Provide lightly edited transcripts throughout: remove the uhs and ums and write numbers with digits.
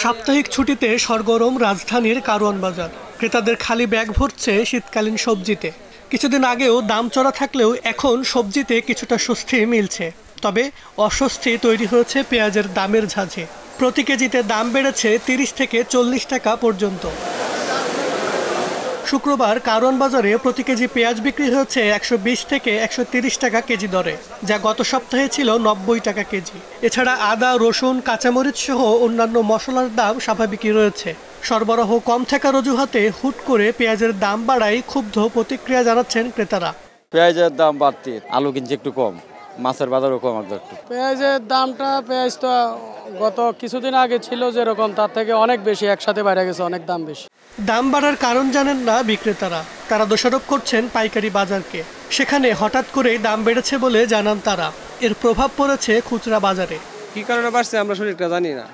সাপ্তাহিক ছুটিতে সরগরম রাজধানীর কারওয়ান বাজার। ক্রেতাদের খালি ব্যাগ ভরছে শীতকালীন সবজিতে। কিছুদিন আগেও দাম চড়া থাকলেও এখন সবজিতে কিছুটা স্বস্তি মিলছে। তবে অস্বস্তি তৈরি হয়েছে পেঁয়াজের দামের ঝাঁঝে। প্রতি কেজিতে দাম বেড়েছে ৩০ থেকে ৪০ টাকা পর্যন্ত। শুক্রবার কারওয়ান বাজারে প্রতি কেজি পেঁয়াজ বিক্রি হয়েছে ১২০ থেকে ১৩০ টাকা কেজি দরে, যা গত সপ্তাহে ছিল ৯০ টাকা কেজি। এছাড়া আদা, রসুন, কাঁচামরিচ সহ অন্যান্য মশলার দাম স্বাভাবিকই রয়েছে। সরবরাহ কম থাকার অজুহাতে হুট করে পেঁয়াজের দাম বাড়ায় ক্ষুব্ধ প্রতিক্রিয়া জানাচ্ছেন ক্রেতারা। পেঁয়াজের দাম বাড়তি, আলু কিনছে একটু কম, মাছের বাজারও কম একটু। পেঁয়াজের দামটা পেঁয়াজ তো গত কিছুদিন আগে ছিল যেরকম তার থেকে অনেক বেশি, একসাথে বেড়ে গেছে, অনেক দাম বেশি। দাম বাড়ার কারণ জানেন না বিক্রেতারা। তারা দোষারোপ করছেন পাইকারি বাজারকে। সেখানে হঠাৎ করেই দাম বেড়েছে বলে জানান তারা। এর প্রভাব পড়েছে খুচরা বাজারে। কি কারণে বাড়ছে আমরা সঠিকটা জানি না।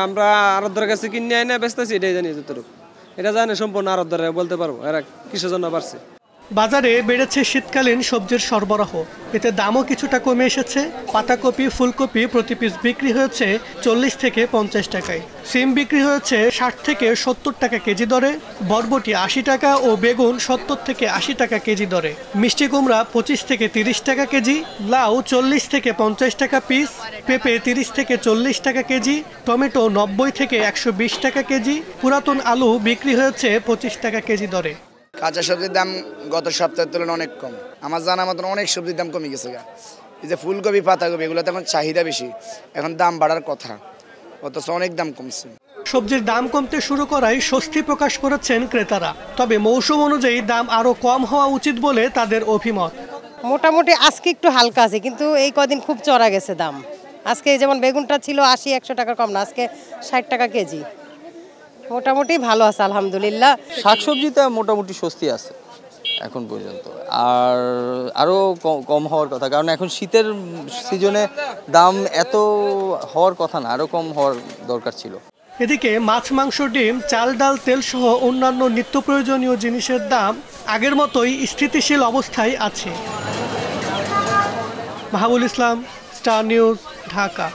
আমরা আরবদারের কাছে কিনে আই না বেচতেছি, এটাই জানি যতটুকু। এটা জানে সম্পূর্ণ আরবদারে বলতে পারবো এরা কিসের জন্য বাড়ছে। বাজারে বেড়েছে শীতকালীন সবজির সরবরাহ, এতে দামও কিছুটা কমে এসেছে। পাতাকপি, ফুলকপি প্রতি পিস বিক্রি হয়েছে ৪০ থেকে ৫০ টাকায়। সিম বিক্রি হয়েছে ৬০ থেকে ৭০ টাকা কেজি দরে, বরবটি ৮০ টাকা ও বেগুন ৭০ থেকে ৮০ টাকা কেজি দরে। মিষ্টি কুমড়া ২৫ থেকে ৩০ টাকা কেজি, লাউ ৪০ থেকে ৫০ টাকা পিস, পেঁপে ৩০ থেকে ৪০ টাকা কেজি, টমেটো ৯০ থেকে ১২০ টাকা কেজি। পুরাতন আলু বিক্রি হয়েছে ২৫ টাকা কেজি দরে। কাঁচা সবজির দাম গত সপ্তাহের তুলনায় অনেক কম। আমার জানা মতন অনেক সবজির দাম কমে গেছে। এই যে ফুলকপি, পাতাকপি, এগুলোতে এখন চাহিদা বেশি, এখন দাম বাড়ার কথা, অথচ অনেক দাম কমছে। সবজির দাম কমতে শুরু করায় স্বস্তি প্রকাশ করেছেন ক্রেতারা। তবে মৌসুম অনুযায়ী দাম আরও কম হওয়া উচিত বলে তাদের অভিমত। মোটামুটি আজকে একটু হালকা আছে, কিন্তু এই কদিন খুব চড়া গেছে দাম। আজকে যেমন বেগুনটা ছিল ৮০-১০০ টাকা কম না, আজকে ৬০ টাকা কেজি। মোটামুটি ভালো আছে আলহামদুলিল্লাহ। শাকসবজিতে মোটামুটি স্বস্তি আছে এখন পর্যন্ত, আর আরও কম হওয়ার কথা, কারণ এখন শীতের সিজনে দাম এত হওয়ার কথা না, আরও কম হওয়ার দরকার ছিল। এদিকে মাছ, মাংস, ডিম, চাল, ডাল, তেল সহ অন্যান্য নিত্য প্রয়োজনীয় জিনিসের দাম আগের মতোই স্থিতিশীল অবস্থায় আছে। মাহবুল ইসলাম, স্টার নিউজ, ঢাকা।